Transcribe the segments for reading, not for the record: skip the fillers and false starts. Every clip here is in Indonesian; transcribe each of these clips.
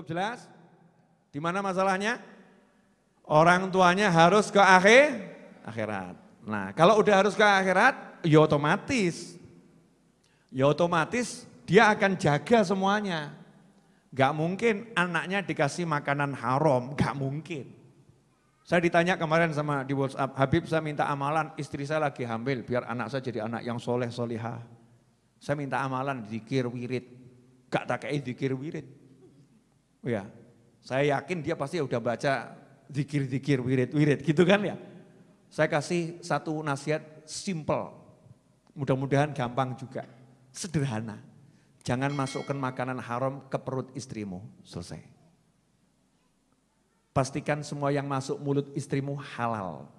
jelas? Di mana masalahnya? Orang tuanya harus ke akhirat. Nah, kalau udah harus ke akhirat, ya otomatis. Dia akan jaga semuanya. Gak mungkin anaknya dikasih makanan haram, gak mungkin. Saya ditanya kemarin sama di WhatsApp, Habib saya minta amalan, istri saya lagi hamil, biar anak saya jadi anak yang soleh solihah. Saya minta amalan, zikir wirid, gak tak kayak zikir wirid. Oh ya, saya yakin dia pasti udah baca zikir-zikir wirid-wirid gitu kan ya. Saya kasih satu nasihat simple, mudah-mudahan gampang juga, sederhana. Jangan masukkan makanan haram ke perut istrimu, selesai. Pastikan semua yang masuk mulut istrimu halal.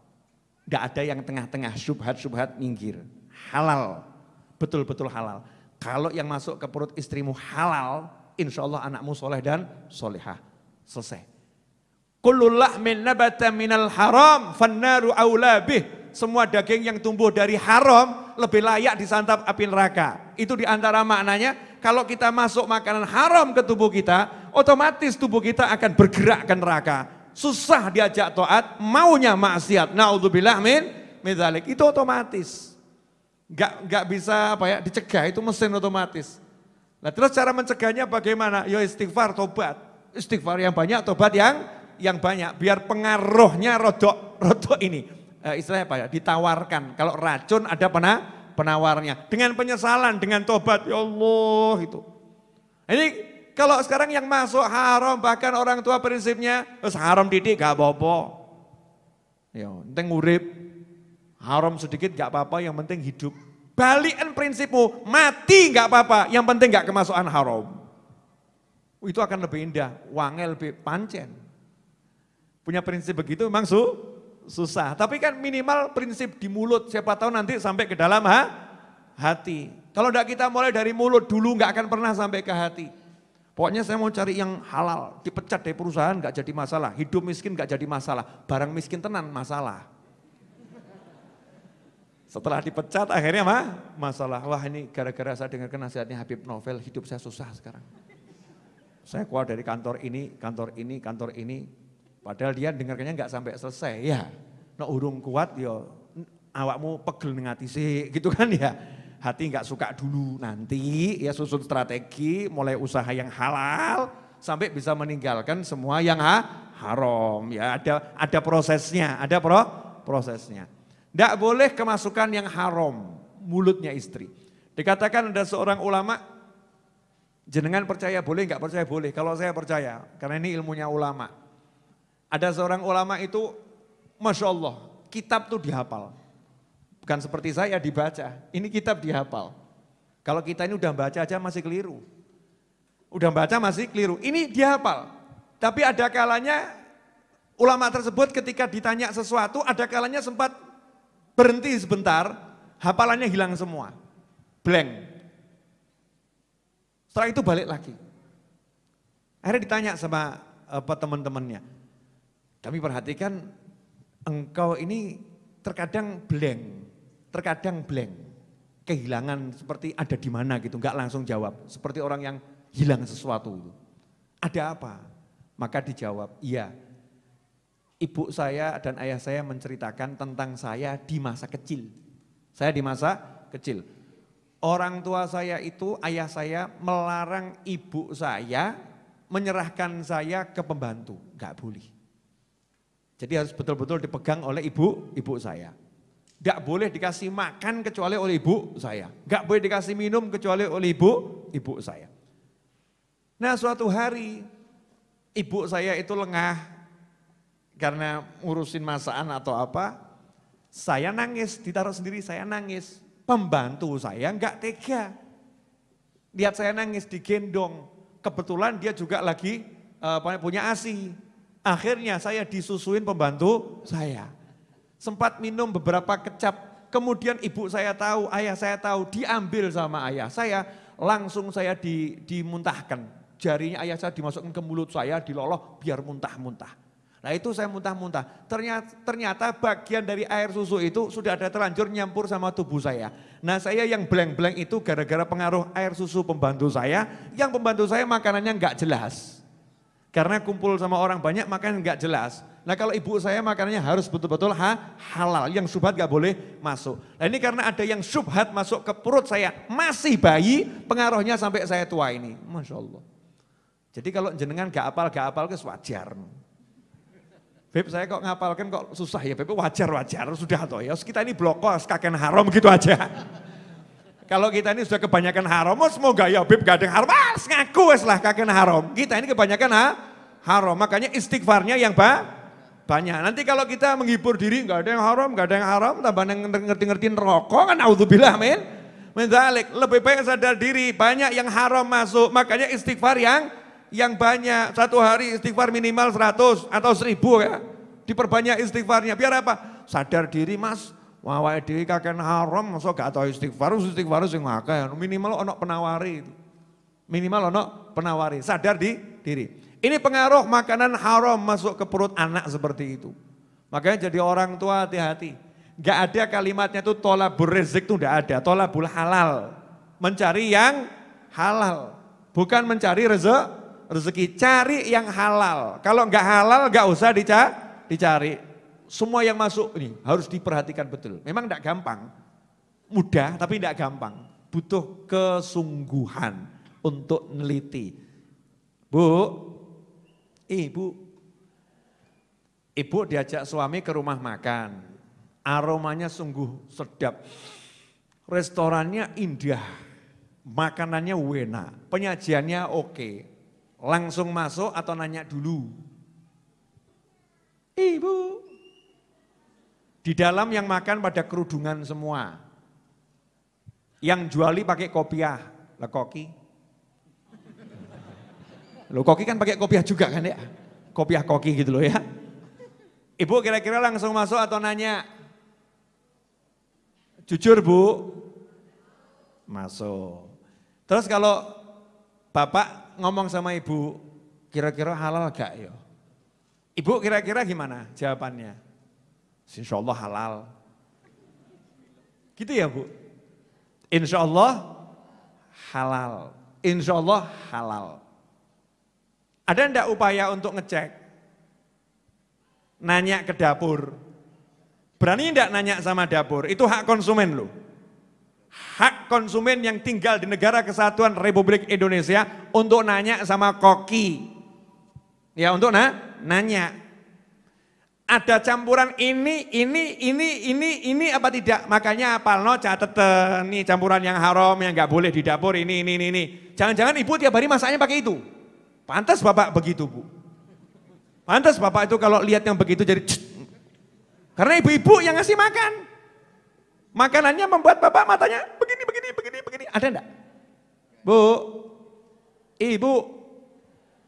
Gak ada yang tengah-tengah, syubhat-syubhat minggir. Halal, betul-betul halal. Kalau yang masuk ke perut istrimu halal, insya Allah anakmu soleh dan solehah. Selesai. Kullu lahmin nabata minal haram, fannaru aula bih. Semua daging yang tumbuh dari haram lebih layak disantap api neraka. Itu diantara maknanya, kalau kita masuk makanan haram ke tubuh kita, otomatis tubuh kita akan bergerak ke neraka. Susah diajak taat, maunya maksiat. Naudzubillah min dzalik. Itu otomatis. Enggak bisa dicegah, itu mesin otomatis. Nah, terus cara mencegahnya bagaimana? Ya istighfar, tobat. Istighfar yang banyak, tobat yang banyak. Biar pengaruhnya rodok ini. Istilahnya ditawarkan. Kalau racun ada penawarnya. Dengan penyesalan, dengan tobat, ya Allah itu. Ini kalau sekarang yang masuk haram, bahkan orang tua prinsipnya, haram didik gak apa-apa. Ya, penting urip, haram sedikit gak apa-apa, yang penting hidup. Balikan prinsipmu, mati gak apa-apa, yang penting gak kemasukan haram. Itu akan lebih indah, wangel lebih pancen. Punya prinsip begitu memang susah, tapi kan minimal prinsip di mulut, siapa tahu nanti sampai ke dalam hati. Kalau tidak kita mulai dari mulut dulu nggak akan pernah sampai ke hati. Pokoknya saya mau cari yang halal, dipecat dari perusahaan nggak jadi masalah, hidup miskin nggak jadi masalah, barang miskin tenan masalah. Setelah dipecat akhirnya masalah, wah ini gara-gara saya dengarkan nasihatnya Habib Novel, hidup saya susah sekarang. Saya keluar dari kantor ini, padahal dia dengarkannya nggak sampai selesai ya. Nek urung kuat ya awakmu pegel ning ati sih gitu kan ya. Hati nggak suka dulu, nanti ya susun strategi mulai usaha yang halal sampai bisa meninggalkan semua yang haram ya. Ada prosesnya, prosesnya. Nggak boleh kemasukan yang haram mulutnya istri. Dikatakan ada seorang ulama, jenengan percaya boleh nggak percaya boleh. Kalau saya percaya karena ini ilmunya ulama. Ada seorang ulama itu, Masya Allah, kitab tuh dihafal. Bukan seperti saya dibaca, ini kitab dihafal. Kalau kita ini udah baca aja masih keliru. Udah baca masih keliru, ini dihafal. Tapi ada kalanya ulama tersebut ketika ditanya sesuatu, ada kalanya sempat berhenti sebentar, hafalannya hilang semua. Blank. Setelah itu balik lagi. Akhirnya ditanya sama teman-temannya. Kami perhatikan engkau ini terkadang blank, kehilangan seperti ada di mana gitu, enggak langsung jawab, seperti orang yang hilang sesuatu. Ada apa? Maka dijawab, iya, ibu saya dan ayah saya menceritakan tentang saya di masa kecil. Saya di masa kecil. Orang tua saya itu, ayah saya melarang ibu saya menyerahkan saya ke pembantu, enggak boleh. Jadi harus betul-betul dipegang oleh ibu saya. Enggak boleh dikasih makan kecuali oleh ibu saya. Enggak boleh dikasih minum kecuali oleh ibu saya. Nah suatu hari ibu saya itu lengah karena ngurusin masakan atau apa. Saya nangis, ditaruh sendiri saya nangis. Pembantu saya enggak tega. Lihat saya nangis digendong. Kebetulan dia juga lagi punya ASI. Akhirnya saya disusuin pembantu saya. Sempat minum beberapa kecap, kemudian ibu saya tahu, ayah saya tahu, diambil sama ayah saya, langsung saya dimuntahkan. Jarinya ayah saya dimasukkan ke mulut saya, diloloh biar muntah-muntah. Nah itu saya muntah-muntah, ternyata bagian dari air susu itu sudah ada terlanjur nyampur sama tubuh saya. Nah saya yang blank-blank itu gara-gara pengaruh air susu pembantu saya, yang pembantu saya makanannya enggak jelas. Karena kumpul sama orang banyak makan nggak jelas. Nah kalau ibu saya makanannya harus betul-betul halal, yang syubhat nggak boleh masuk. Nah ini karena ada yang syubhat masuk ke perut saya, masih bayi, pengaruhnya sampai saya tua ini. Masya Allah. Jadi kalau jenengan gak apal ke wajar. Beb saya kok ngapalkan kok susah ya, Beb wajar, sudah toh ya. Kita ini blokos, kakek haram gitu aja. Kalau kita ini sudah kebanyakan haram, semoga ya Beb gak ada yang haram, ngaku wes lah kakek haram. Kita ini kebanyakan haram, makanya istighfarnya yang banyak. Nanti kalau kita menghibur diri, gak ada yang haram, tambah ngerti-ngertiin rokok kan, naudzubillah min dzalik. Lebih baik sadar diri, banyak yang haram masuk, makanya istighfar yang banyak. Satu hari istighfar minimal 100 atau 1000 ya. Diperbanyak istighfarnya, biar apa? Sadar diri mas. Wawai dhewe kakek haram, masa gak tau istighfar sing akeh. Minimal ono penawari. Sadar diri. Ini pengaruh makanan haram masuk ke perut anak seperti itu. Makanya jadi orang tua hati-hati. Gak ada kalimatnya itu tolabur rezeki itu gak ada. Tolabul halal. Mencari yang halal. Bukan mencari rezeki. Cari yang halal. Kalau gak halal gak usah dicari. Semua yang masuk ini harus diperhatikan betul. Memang tidak gampang, mudah tapi tidak gampang. Butuh kesungguhan untuk neliti. Ibu diajak suami ke rumah makan. Aromanya sungguh sedap. Restorannya indah, makanannya enak, penyajiannya oke. Langsung masuk atau nanya dulu? Ibu. Di dalam yang makan pada kerudungan semua. Yang juali pakai kopiah. Lah koki. Loh koki kan pakai kopiah juga kan ya. Kopiah koki gitu loh ya. Ibu kira-kira langsung masuk atau nanya? Jujur Bu. Masuk. Terus kalau bapak ngomong sama ibu, kira-kira halal gak ya? Ibu kira-kira gimana jawabannya? Insya Allah halal. Gitu ya Bu? Insya Allah halal. Insya Allah halal. Ada enggak upaya untuk ngecek? Nanya ke dapur. Berani enggak nanya sama dapur? Itu hak konsumen loh. Hak konsumen yang tinggal di Negara Kesatuan Republik Indonesia untuk nanya sama koki. Ya untuk nanya. Ada campuran ini apa tidak? Makanya apalno cateten nih campuran yang haram yang nggak boleh di dapur ini. Jangan-jangan ibu tiap hari masaknya pakai itu. Pantas bapak begitu Bu. Pantas bapak itu kalau lihat yang begitu jadi karena ibu-ibu yang ngasih makan. Makanannya membuat bapak matanya begini. Ada enggak? Bu, ibu,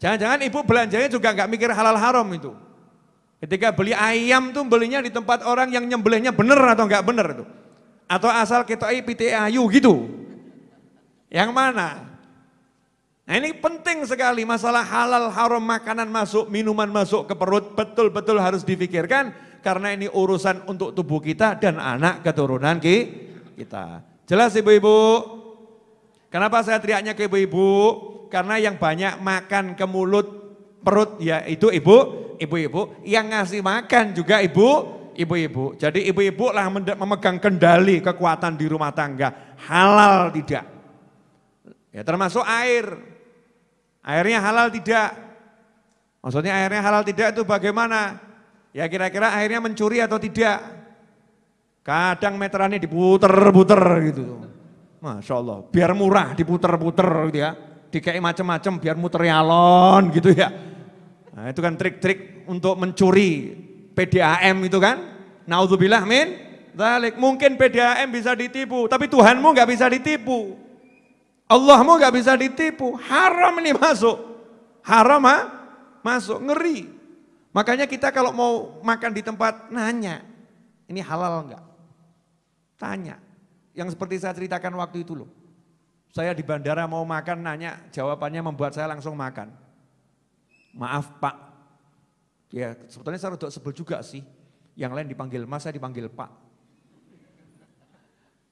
jangan-jangan ibu belanjanya juga nggak mikir halal haram itu. Ketika beli ayam tuh belinya di tempat orang yang nyembelihnya bener atau enggak bener itu. Atau asal ketoi pite ayu gitu. Yang mana? Nah ini penting sekali masalah halal haram makanan masuk, minuman masuk ke perut betul-betul harus difikirkan. Karena ini urusan untuk tubuh kita dan anak keturunan kita. Jelas ibu-ibu? Kenapa saya teriaknya ke ibu-ibu? Karena yang banyak makan ke mulut perut ya itu ibu-ibu, yang ngasih makan juga ibu-ibu. Jadi ibu-ibu lah memegang kendali kekuatan di rumah tangga. Halal tidak. Ya termasuk air. Airnya halal tidak. Maksudnya airnya halal tidak itu bagaimana? Ya kira-kira airnya mencuri atau tidak. Kadang meterannya diputer-puter gitu. Masya Allah, biar murah diputer-puter gitu ya. Dikai macam-macam biar muter alon gitu ya. Nah, itu kan trik-trik untuk mencuri PDAM itu kan. Naudzubillah min dzalik. Mungkin PDAM bisa ditipu, tapi Tuhanmu nggak bisa ditipu. Allahmu nggak bisa ditipu. Haram ini masuk. Haram masuk, ngeri. Makanya kita kalau mau makan di tempat nanya, ini halal enggak? Tanya. Yang seperti saya ceritakan waktu itu loh. Saya di bandara mau makan nanya, jawabannya membuat saya langsung makan. Maaf Pak, ya sebetulnya saya udah sebel juga sih. Yang lain dipanggil Mas, saya dipanggil Pak.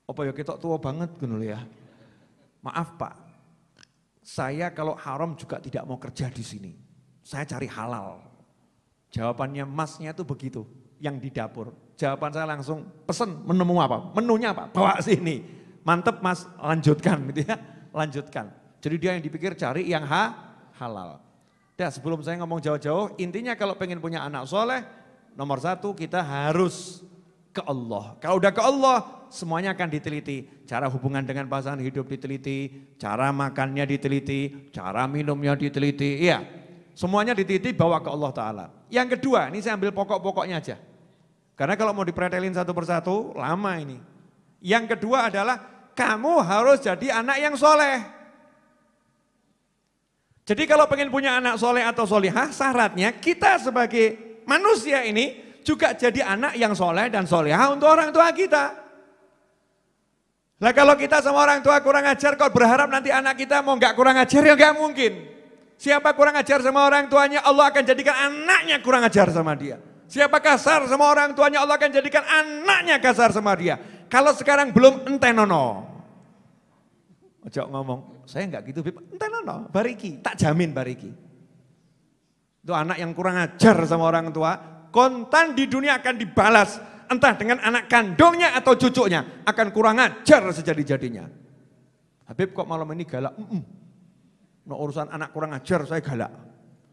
Apa ya kita tua banget gitu ya. Maaf Pak, saya kalau haram juga tidak mau kerja di sini. saya cari halal. Jawabannya masnya tuh begitu, yang di dapur. Jawaban saya langsung, pesen menu apa? Menunya apa? Bawa sini. Mantep mas, lanjutkan gitu ya, lanjutkan. Jadi dia yang dipikir cari yang halal. Dan sebelum saya ngomong jauh-jauh, intinya kalau pengen punya anak soleh, nomor satu kita harus ke Allah. Kalau udah ke Allah, semuanya akan diteliti. Cara hubungan dengan pasangan hidup diteliti, cara makannya diteliti, cara minumnya diteliti. Iya, semuanya diteliti bawa ke Allah Ta'ala. Yang kedua, ini saya ambil pokok-pokoknya aja. Karena kalau mau dipretelin satu persatu, lama ini. Yang kedua adalah, kamu harus jadi anak yang soleh. Jadi kalau pengen punya anak soleh atau solihah, syaratnya kita sebagai manusia ini juga jadi anak yang soleh dan solihah untuk orang tua kita. Nah kalau kita sama orang tua kurang ajar, kalau berharap nanti anak kita mau nggak kurang ajar, ya nggak mungkin. Siapa kurang ajar sama orang tuanya, Allah akan jadikan anaknya kurang ajar sama dia. Siapa kasar sama orang tuanya, Allah akan jadikan anaknya kasar sama dia. Kalau sekarang belum, entenono. Ojo ngomong, saya enggak gitu, entenono, bariki, tak jamin bariki. Itu anak yang kurang ajar sama orang tua, kontan di dunia akan dibalas. Entah dengan anak kandungnya atau cucunya, akan kurang ajar sejadi-jadinya. Habib kok malam ini galak? No, urusan anak kurang ajar saya galak.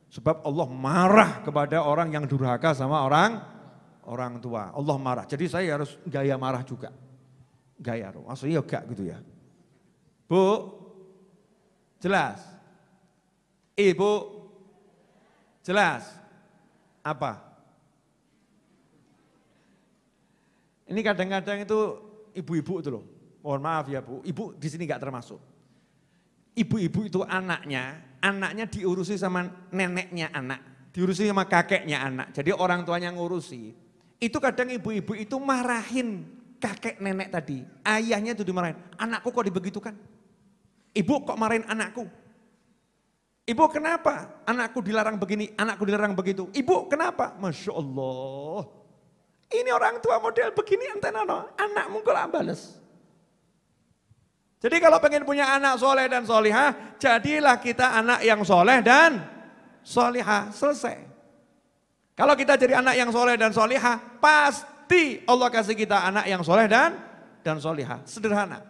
Sebab Allah marah kepada orang yang durhaka sama orang tua. Allah marah, jadi saya harus gaya marah juga. Gaya, maksudnya enggak gitu ya. Bu, jelas? Ibu, jelas? Apa? Ini kadang-kadang itu ibu-ibu itu loh, mohon maaf ya Bu, ibu di sini enggak termasuk. Ibu-ibu itu anaknya diurusi sama neneknya anak, diurusi sama kakeknya anak, jadi orang tuanya ngurusi. Itu kadang ibu-ibu itu marahin kakek nenek tadi, ayahnya itu dimarahin, anakku kok dibegitukan? Ibu kok marahin anakku? Ibu kenapa? Anakku dilarang begini, anakku dilarang begitu. Ibu kenapa? Masya Allah. Ini orang tua model begini entenono, anakmu kok bales. Jadi kalau pengen punya anak soleh dan solihah, jadilah kita anak yang soleh dan solihah, selesai. Kalau kita jadi anak yang soleh dan solihah, pasti Allah kasih kita anak yang soleh dan solihah, sederhana.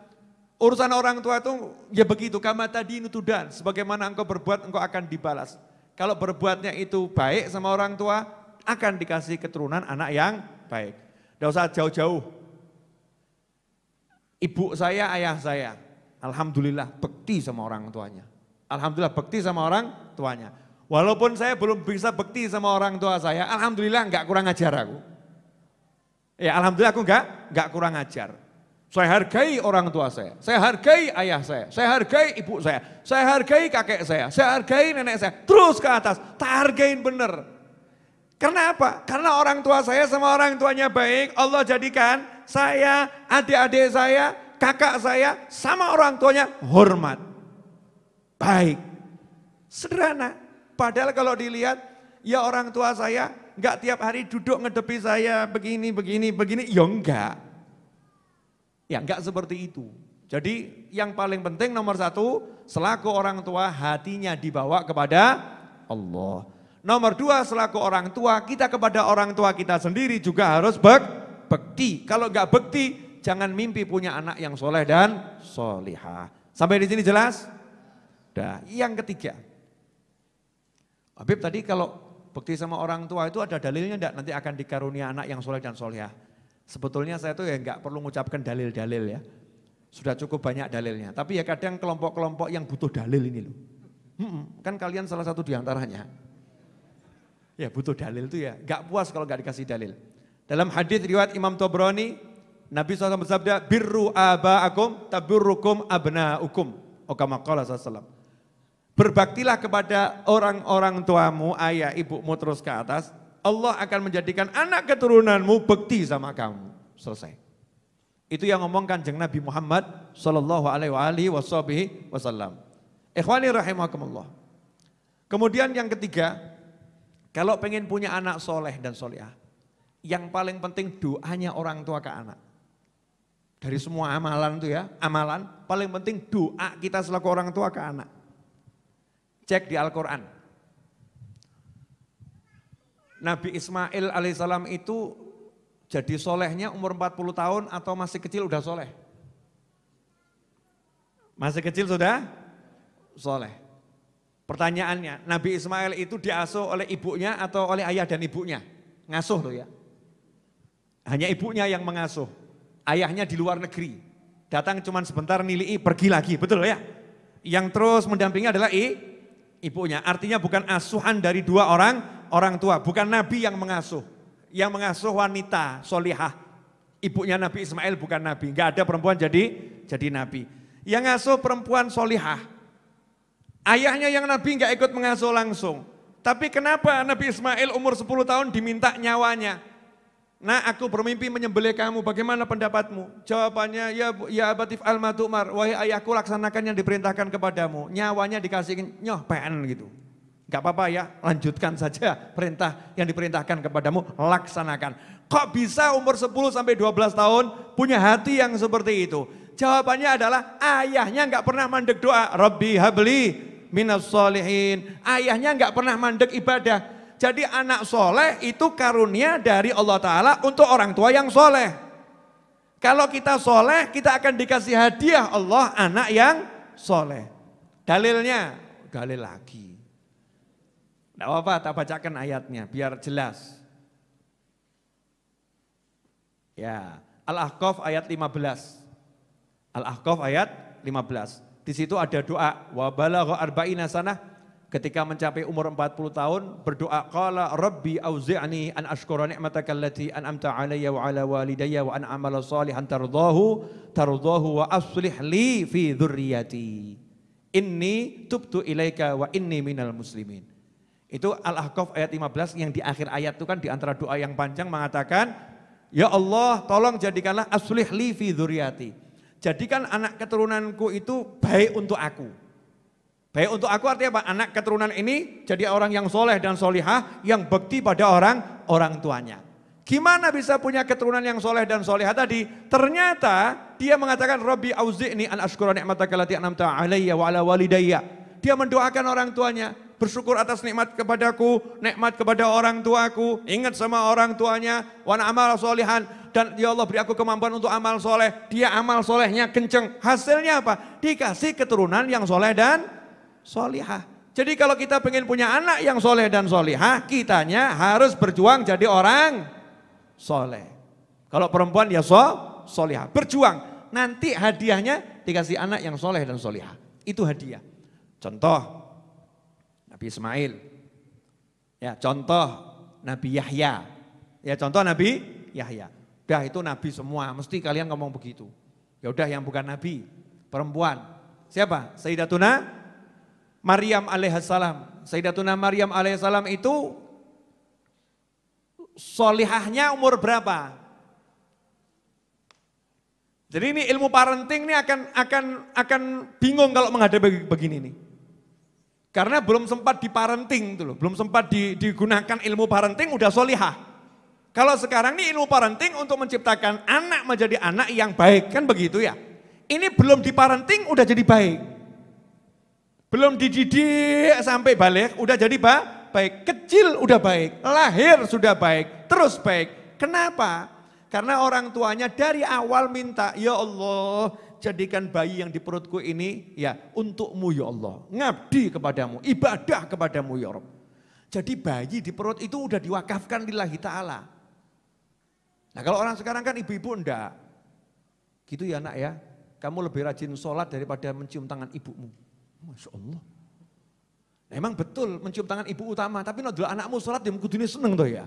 Urusan orang tua itu ya begitu, kama tadi nutudan, sebagaimana engkau berbuat engkau akan dibalas. Kalau berbuatnya itu baik sama orang tua, akan dikasih keturunan anak yang baik. Tidak usah jauh-jauh. Ibu saya, ayah saya, alhamdulillah bekti sama orang tuanya. Alhamdulillah bekti sama orang tuanya. Walaupun saya belum bisa bekti sama orang tua saya, alhamdulillah enggak kurang ajar aku. Ya alhamdulillah aku enggak kurang ajar. Saya hargai orang tua saya hargai ayah saya hargai ibu saya hargai kakek saya hargai nenek saya. Terus ke atas, tak hargain bener. Karena apa? Karena orang tua saya sama orang tuanya baik, Allah jadikan saya, adik-adik saya, kakak saya, sama orang tuanya hormat. Baik. Sederhana. Padahal kalau dilihat, ya orang tua saya enggak tiap hari duduk ngedepi saya begini, ya enggak. Ya enggak seperti itu. Jadi yang paling penting nomor satu, selaku orang tua hatinya dibawa kepada Allah. Nomor dua, selaku orang tua, kita kepada orang tua kita sendiri juga harus bekti. Kalau enggak bekti, jangan mimpi punya anak yang soleh dan solihah. Sampai di sini jelas? Dah. Yang ketiga, Habib tadi kalau bekti sama orang tua itu ada dalilnya enggak? Nanti akan dikarunia anak yang soleh dan solihah. Sebetulnya saya tuh ya enggak perlu mengucapkan dalil-dalil ya. Sudah cukup banyak dalilnya. Tapi ya kadang kelompok-kelompok yang butuh dalil ini loh. Kan kalian salah satu diantaranya. Ya butuh dalil itu ya, gak puas kalau gak dikasih dalil. Dalam hadis riwayat Imam Tabrani, Nabi SAW bersabda, birru aba'akum taburrukum abna'ukum. Kama qala SAW. Berbaktilah kepada orang-orang tuamu, ayah, ibumu terus ke atas. Allah akan menjadikan anak keturunanmu bekti sama kamu. Selesai. Itu yang ngomong Kanjeng Nabi Muhammad SAW. Ikhwani rahimakumullah. Kemudian yang ketiga, kalau pengen punya anak soleh dan solehah, yang paling penting doanya orang tua ke anak. Dari semua amalan itu ya, amalan paling penting doa kita selaku orang tua ke anak. Cek di Al-Quran. Nabi Ismail alaihissalam itu jadi solehnya umur 40 tahun atau masih kecil udah soleh? Masih kecil sudah soleh. Pertanyaannya, Nabi Ismail itu diasuh oleh ibunya atau oleh ayah dan ibunya? Ngasuh loh ya. Hanya ibunya yang mengasuh. Ayahnya di luar negeri. Datang cuma sebentar nilai pergi lagi, betul ya? Yang terus mendampingi adalah ibunya. Artinya bukan asuhan dari dua orang tua. Bukan Nabi yang mengasuh. Yang mengasuh wanita solihah. Ibunya Nabi Ismail bukan Nabi. Enggak ada perempuan jadi Nabi. Yang ngasuh perempuan solihah. Ayahnya yang Nabi enggak ikut mengasuh langsung. Tapi kenapa Nabi Ismail umur 10 tahun diminta nyawanya? Nah, aku bermimpi menyembelih kamu, bagaimana pendapatmu? Jawabannya, ya abatif al-matumar, wahai ayahku laksanakan yang diperintahkan kepadamu. Nyawanya dikasihin, nyoh pen gitu. Enggak apa-apa ya, lanjutkan saja perintah yang diperintahkan kepadamu, laksanakan. Kok bisa umur 10 sampai 12 tahun punya hati yang seperti itu? Jawabannya adalah ayahnya enggak pernah mandek doa, Rabbi habli minas solihin. Ayahnya enggak pernah mandek ibadah. Jadi anak soleh itu karunia dari Allah Ta'ala untuk orang tua yang soleh. Kalau kita soleh, kita akan dikasih hadiah Allah anak yang soleh. Dalilnya, dalil lagi. Tidak apa-apa, tak bacakan ayatnya biar jelas. Ya, Al-Ahqaf ayat 15. Al-Ahqaf ayat 15. Di situ ada doa, wa balagha arba'ina sanah, ketika mencapai umur 40 tahun berdoa, qala rabbi auzi'ni an ashkura ni'mataka allati an'amta 'alayya wa 'ala walidayya wa an a'mala shalihan tardahu wa aslih li fi dzurriyyati inni tubtu ilaika wa inni minal muslimin. Itu Al-Ahqaf ayat 15 yang di akhir ayat itu kan di antara doa yang panjang mengatakan, ya Allah tolong jadikanlah aslih li fi dzurriyyati. Jadikan anak keturunanku itu baik untuk aku. Baik untuk aku artinya apa? Anak keturunan ini jadi orang yang soleh dan solihah, yang bekti pada orang tuanya. Gimana bisa punya keturunan yang soleh dan solihah tadi? Ternyata dia mengatakan, Rabbi auzi'ni an ashkura ni'mataka allati an'amta 'alayya wa 'ala walidayya. Dia mendoakan orang tuanya, bersyukur atas nikmat kepadaku, nikmat kepada orang tuaku, ingat sama orang tuanya, wa amal solihan, dan ya Allah beri aku kemampuan untuk amal soleh. Dia amal solehnya kenceng, hasilnya apa? Dikasih keturunan yang soleh dan solihah. Jadi kalau kita pengen punya anak yang soleh dan solihah, kitanya harus berjuang jadi orang soleh. Kalau perempuan ya solihah, berjuang. Nanti hadiahnya dikasih anak yang soleh dan solihah. Itu hadiah. Contoh Nabi Ismail, ya contoh Nabi Yahya, ya contoh Nabi Yahya. Dah itu Nabi semua, mesti kalian ngomong begitu. Ya udah yang bukan Nabi, perempuan. Siapa? Sayyidatuna Maryam alaihissalam. Sayyidatuna Maryam alaihissalam itu solihahnya umur berapa? Jadi ini ilmu parenting ini akan bingung kalau menghadapi begini nih. Karena belum sempat diparenting itu loh, belum sempat digunakan ilmu parenting udah solihah. Kalau sekarang ini ilmu parenting untuk menciptakan anak menjadi anak yang baik, kan begitu ya. Ini belum diparenting udah jadi baik. Belum dididik sampai balik udah jadi baik. Kecil udah baik, lahir sudah baik, terus baik. Kenapa? Karena orang tuanya dari awal minta, ya Allah jadikan bayi yang di perutku ini ya untukmu ya Allah. Ngabdi kepadamu, ibadah kepadamu ya Rabb. Jadi bayi di perut itu udah diwakafkan lillahi ta'ala. Nah kalau orang sekarang kan ibu-ibu enggak. Gitu ya nak ya, kamu lebih rajin sholat daripada mencium tangan ibumu. Masya Allah. Nah, emang betul mencium tangan ibu utama, tapi nodol anakmu sholat dia kudune seneng toh ya.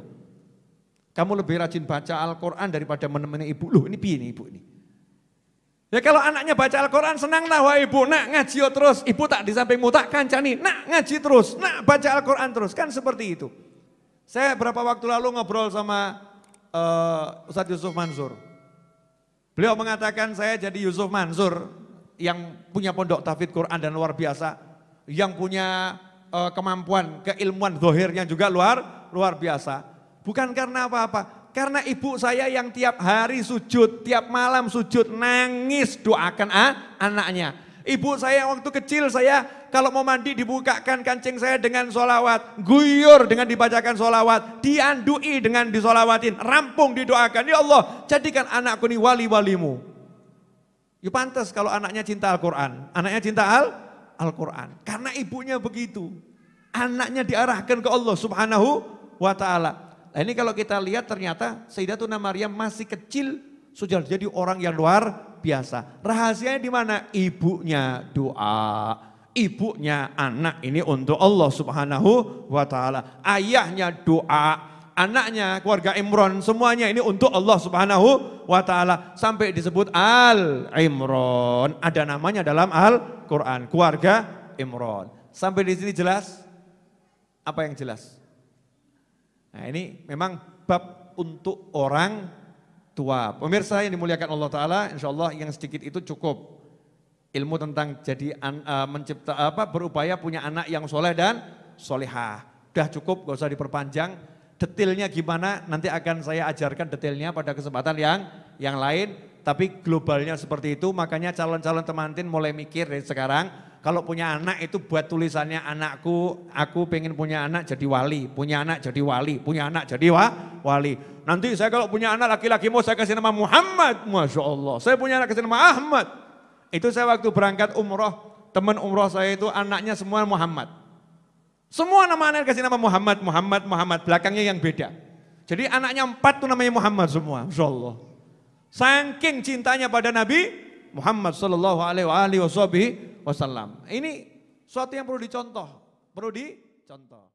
Kamu lebih rajin baca Al-Quran daripada menemani ibu. Loh ini piye nih ibu ini. Ya kalau anaknya baca Al-Quran senang lah wah ibu, nak ngaji terus. Ibu tak di sampingmu tak kancani, nak ngaji terus, nak baca Al-Quran terus. Kan seperti itu. Saya beberapa waktu lalu ngobrol sama Ustadz Yusuf Mansur. Beliau mengatakan saya jadi Yusuf Mansur yang punya pondok tahfidz Quran dan luar biasa, yang punya kemampuan keilmuan zahirnya juga luar biasa. Bukan karena apa-apa, karena ibu saya yang tiap hari sujud, tiap malam sujud, nangis doakan anaknya. Ibu saya waktu kecil saya kalau mau mandi dibukakan kancing saya dengan sholawat. Guyur dengan dibacakan sholawat. Diandui dengan disolawatin. Rampung didoakan. Ya Allah jadikan anakku ini wali-walimu. Ya pantas kalau anaknya cinta Al-Quran. Anaknya cinta Al-Quran. Karena ibunya begitu. Anaknya diarahkan ke Allah subhanahu wa ta'ala. Nah ini kalau kita lihat ternyata Sayyidatuna Maryam masih kecil. Sudah jadi orang yang luar biasa. Rahasianya di mana? Ibunya doa. Ibunya anak ini untuk Allah subhanahu wa ta'ala. Ayahnya doa. Anaknya keluarga Imran semuanya ini untuk Allah subhanahu wa ta'ala. Sampai disebut Al-Imran. Ada namanya dalam Al-Quran. Keluarga Imran. Sampai di sini jelas? Apa yang jelas? Nah ini memang bab untuk orang tua. Pemirsa yang dimuliakan Allah Ta'ala, insya Allah yang sedikit itu cukup. Ilmu tentang jadi berupaya punya anak yang soleh dan solehah. Udah cukup, gak usah diperpanjang. Detailnya gimana nanti akan saya ajarkan detailnya pada kesempatan yang lain. Tapi globalnya seperti itu, makanya calon-calon temantin mulai mikir dari sekarang. Kalau punya anak itu buat tulisannya anakku, aku pengen punya anak jadi wali. Punya anak jadi wali, punya anak jadi wali. Nanti saya kalau punya anak laki-laki mau saya kasih nama Muhammad. Masya Allah, saya punya anak kasih nama Ahmad. Itu saya waktu berangkat umroh, teman umroh saya itu anaknya semua Muhammad. Semua nama anak kasih nama Muhammad, Muhammad, Muhammad. Belakangnya yang beda. Jadi anaknya 4 tuh namanya Muhammad semua. Masya Allah. Saking cintanya pada Nabi Muhammad sallallahu alaihi wasallam. Ini suatu yang perlu dicontoh. Perlu dicontoh.